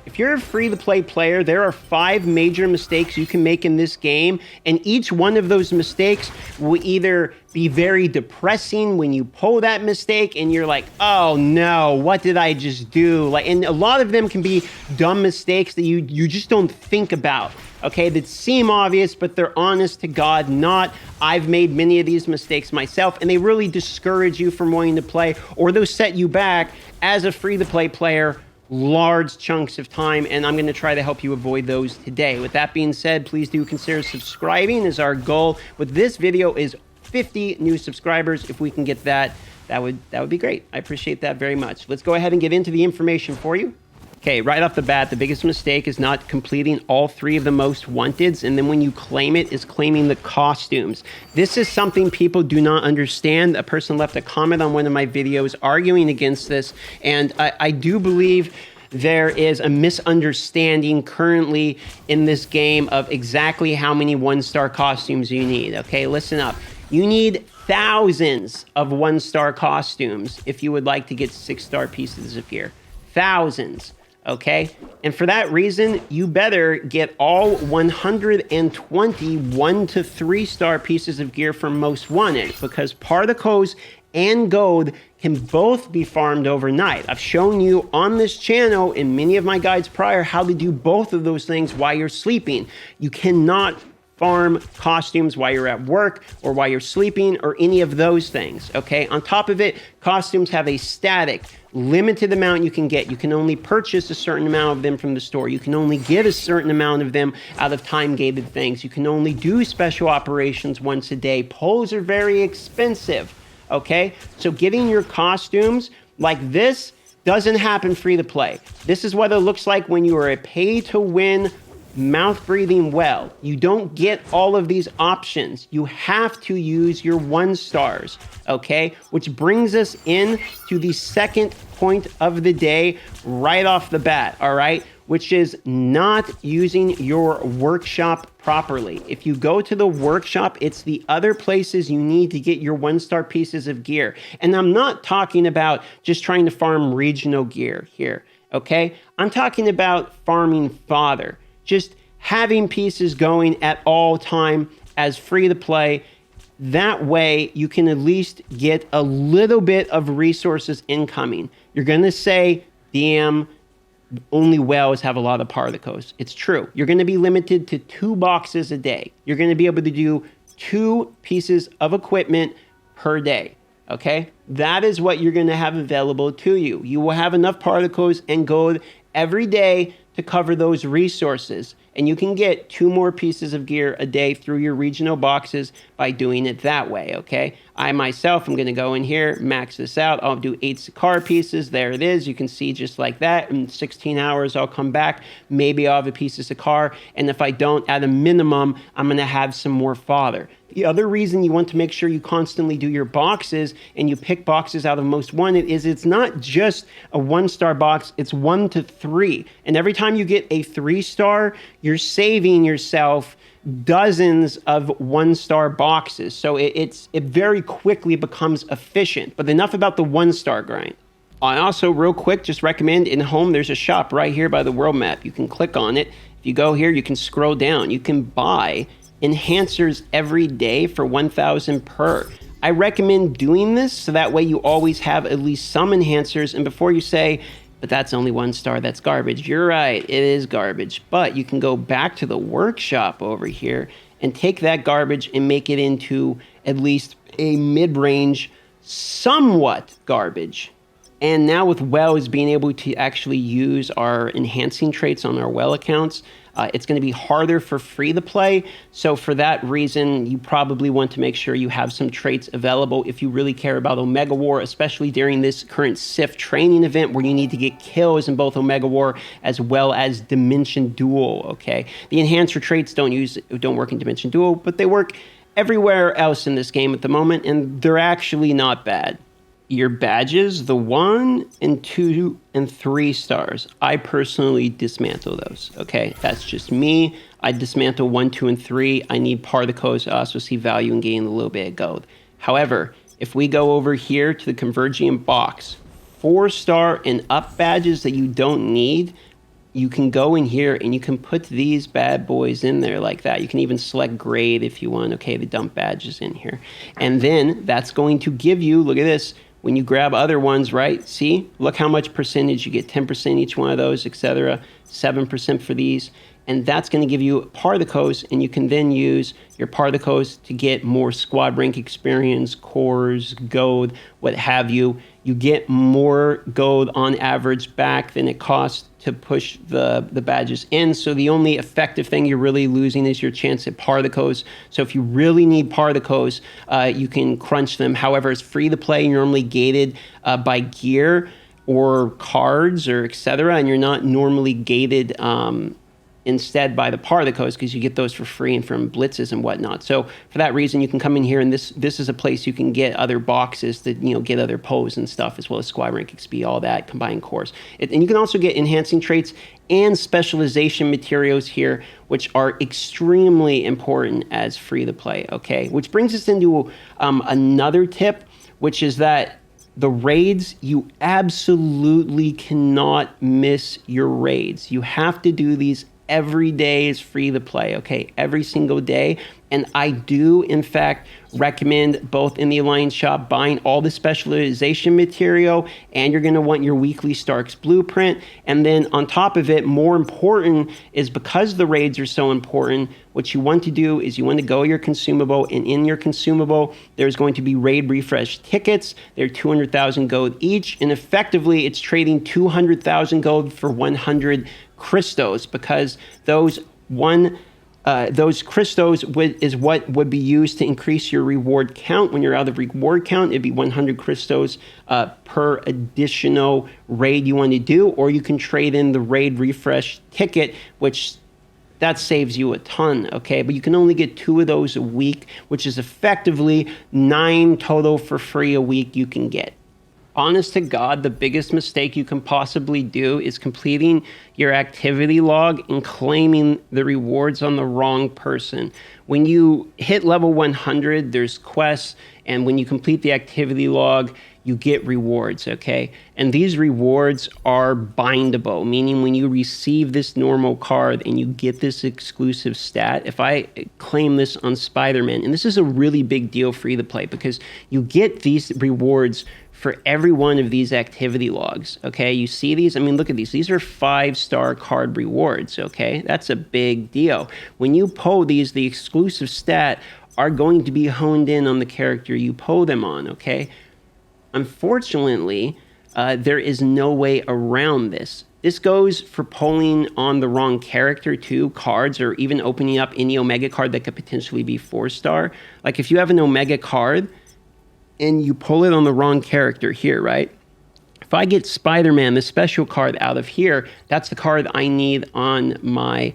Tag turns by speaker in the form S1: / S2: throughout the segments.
S1: If you're a free-to-play player, there are 5 major mistakes you can make in this game, and each one of those mistakes will either be very depressing when you pull that mistake and you're like, oh no, what did I just do? And a lot of them can be dumb mistakes that you just don't think about, okay, that seem obvious, but they're honest to God not. I've made many of these mistakes myself, and they really discourage you from wanting to play, or they'll set you back as a free-to-play player large chunks of time, and I'm going to try to help you avoid those today. With that being said, please do consider subscribing, as our goal with this video is 50 new subscribers. If we can get that would be great. I appreciate that very much. Let's go ahead and get into the information for you. Okay, right off the bat, the biggest mistake is not completing all 3 of the most wanteds, and then when you claim it, is claiming the costumes. This is something people do not understand. A person left a comment on one of my videos arguing against this, and I do believe there is a misunderstanding currently in this game of exactly how many 1-star costumes you need. Okay, listen up. You need thousands of 1-star costumes if you would like to get 6-star pieces of gear. Thousands. Okay, and for that reason, you better get all 120 1 to 3-star pieces of gear from Most Wanted, because particles and gold can both be farmed overnight. I've shown you on this channel in many of my guides prior how to do both of those things while you're sleeping. You cannot farm costumes while you're at work or while you're sleeping or any of those things, okay? On top of it, costumes have a static, limited amount you can get. You can only purchase a certain amount of them from the store. You can only get a certain amount of them out of time-gated things. You can only do special operations once a day. Pulls are very expensive, okay? So getting your costumes like this doesn't happen free to play. This is what it looks like when you are a pay-to-win mouth-breathing well. You don't get all of these options. You have to use your 1-stars, okay? Which brings us in to the second point of the day right off the bat, all right? Which is not using your workshop properly. If you go to the workshop, it's the other places you need to get your 1-star pieces of gear. And I'm not talking about just trying to farm regional gear here, okay? I'm talking about farming fodder. Just having pieces going at all time as free to play. That way you can at least get a little bit of resources incoming. You're going to say, damn, only whales have a lot of particles. It's true. You're going to be limited to 2 boxes a day. You're going to be able to do 2 pieces of equipment per day. Okay? That is what you're going to have available to you. You will have enough particles and gold every day to cover those resources. And you can get 2 more pieces of gear a day through your regional boxes by doing it that way, okay? I myself am going to go in here, max this out. I'll do 8 Sakar pieces. There it is. You can see just like that. In 16 hours, I'll come back. Maybe I'll have a piece of Sakar. And if I don't, at a minimum, I'm going to have some more fodder. The other reason you want to make sure you constantly do your boxes and you pick boxes out of Most Wanted is it's not just a 1-star box, it's 1 to 3. And every time you get a 3-star, you're saving yourself dozens of 1-star boxes. So it very quickly becomes efficient. But enough about the 1-star grind. I also, real quick, just recommend in home, there's a shop right here by the world map. You can click on it. If you go here, you can scroll down. You can buy enhancers every day for 1,000 per. I recommend doing this so that way you always have at least some enhancers. And before you say, but that's only 1-star, that's garbage. You're right, it is garbage. But you can go back to the workshop over here and take that garbage and make it into at least a mid-range, somewhat garbage. And now with wells being able to actually use our enhancing traits on our well accounts, it's going to be harder for free to play. So for that reason, you probably want to make sure you have some traits available if you really care about Omega War, especially during this current Sif training event where you need to get kills in both Omega War as well as Dimension Duel, okay? The enhancer traits don't work in Dimension Duel, but they work everywhere else in this game at the moment, and they're actually not bad. Your badges, the 1 and 2 and 3 stars, I personally dismantle those, okay? That's just me. I dismantle 1, 2, and 3. I need particles. I also see value in gaining a little bit of gold. However, if we go over here to the Convergent box, 4-star and up badges that you don't need, you can go in here and you can put these bad boys in there like that. You can even select grade if you want. Okay, the dump badge is in here. And then that's going to give you, look at this, when you grab other ones, right? See, look how much percentage you get, 10% each one of those, etc. 7% for these. And that's going to give you Parthicos, and you can then use your Parthicos to get more squad rank experience, cores, gold, what have you. You get more gold on average back than it costs to push the badges in. So the only effective thing you're really losing is your chance at Parthicos. So if you really need Parthicos, you can crunch them. However, it's free to play, normally gated by gear or cards or etc. And you're not normally gated instead by the Parthicos, because you get those for free and from blitzes and whatnot. So for that reason, you can come in here, and this is a place you can get other boxes to get other pose and stuff, as well as squad rank XP, all that combined cores. And you can also get enhancing traits and specialization materials here, which are extremely important as free to play. Okay, which brings us into another tip, which is that the raids, you absolutely cannot miss your raids. You have to do these every day is free to play, okay? Every single day. And I do, in fact, recommend both in the Alliance shop buying all the specialization material, and you're going to want your weekly Stark's blueprint. And then on top of it, more important is, because the raids are so important, what you want to do is you want to go your consumable, and in your consumable, there's going to be raid refresh tickets. They're 200,000 gold each, and effectively it's trading 200,000 gold for 100 Crystos, because those Crystos is what would be used to increase your reward count. When you're out of reward count, it'd be 100 Crystos per additional raid you want to do, or you can trade in the raid refresh ticket, which that saves you a ton, okay? But you can only get 2 of those a week, which is effectively 9 total for free a week you can get. Honest to God, the biggest mistake you can possibly do is completing your activity log and claiming the rewards on the wrong person. When you hit level 100, there's quests, and when you complete the activity log, you get rewards, okay? And these rewards are bindable, meaning when you receive this normal card and you get this exclusive stat, if I claim this on Spider-Man, and this is a really big deal free to play, because you get these rewards for every one of these activity logs, okay? You see these? I mean, look at these. These are 5-star card rewards, okay? That's a big deal. When you pull these, the exclusive stat are going to be honed in on the character you pull them on, okay? Unfortunately, there is no way around this. This goes for pulling on the wrong character too, cards, or even opening up any Omega card that could potentially be 4-star. Like if you have an Omega card and you pull it on the wrong character here, right? If I get Spider-Man, the special card out of here, that's the card I need on my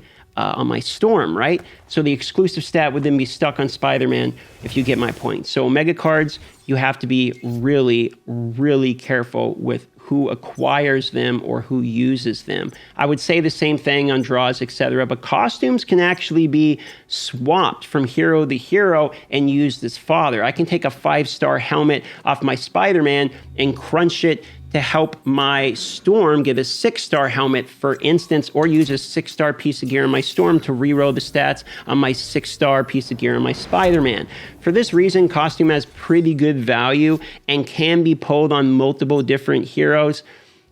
S1: Storm, right? So the exclusive stat would then be stuck on Spider-Man, if you get my point. So Omega cards, you have to be really, really careful with who acquires them or who uses them. I would say the same thing on draws, etc. But costumes can actually be swapped from hero to hero and used as fodder. I can take a 5-star helmet off my Spider-Man and crunch it to help my Storm get a 6-star helmet, for instance, or use a 6-star piece of gear on my Storm to reroll the stats on my 6-star piece of gear on my Spider-Man. For this reason, costume has pretty good value and can be pulled on multiple different heroes.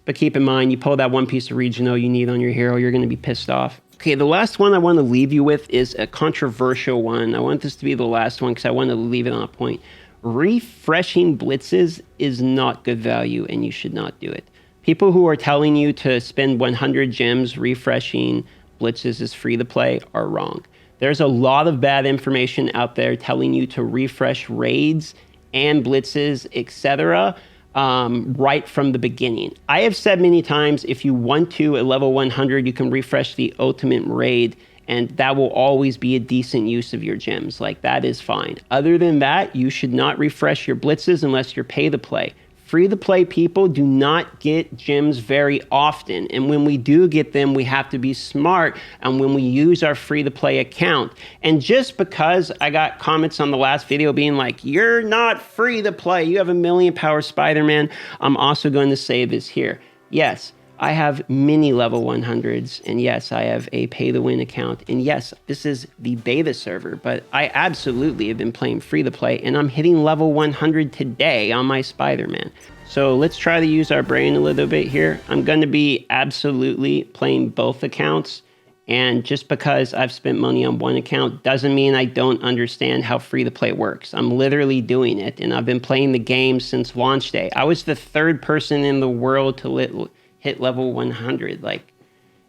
S1: But keep in mind, you pull that one piece of regional you need on your hero, you're going to be pissed off. Okay, the last one I want to leave you with is a controversial one. I want this to be the last one because I want to leave it on a point. Refreshing blitzes is not good value, and you should not do it. People who are telling you to spend 100 gems refreshing blitzes is free to play are wrong. There's a lot of bad information out there telling you to refresh raids and blitzes, etc., right from the beginning. I have said many times, if you want to, at level 100, you can refresh the ultimate raid, and that will always be a decent use of your gems. Like, that is fine. Other than that, you should not refresh your blitzes unless you're pay to play. Free to play people do not get gems very often. And when we do get them, we have to be smart and when we use our free to play account. And just because I got comments on the last video being like, you're not free to play, you have a million power Spider-Man, I'm also going to say this here. Yes, I have many level 100s, and yes, I have a pay-to-win account, and yes, this is the beta server, but I absolutely have been playing free-to-play, and I'm hitting level 100 today on my Spider-Man. So let's try to use our brain a little bit here. I'm going to be absolutely playing both accounts, and just because I've spent money on one account doesn't mean I don't understand how free-to-play works. I'm literally doing it, and I've been playing the game since launch day. I was the third person in the world to hit level 100. Like,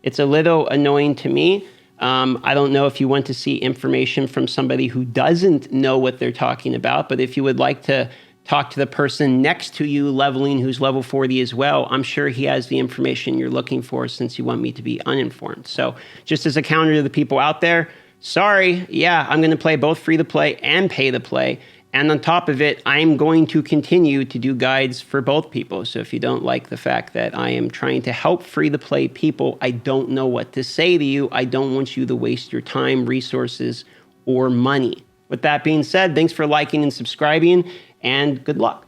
S1: it's a little annoying to me. I don't know if you want to see information from somebody who doesn't know what they're talking about, but if you would like to talk to the person next to you leveling who's level 40 as well, I'm sure he has the information you're looking for since you want me to be uninformed. So just as a counter to the people out there, sorry, yeah, I'm going to play both free to play and pay to play. And on top of it, I'm going to continue to do guides for both people. So if you don't like the fact that I am trying to help free to play people, I don't know what to say to you. I don't want you to waste your time, resources, or money. With that being said, thanks for liking and subscribing, and good luck.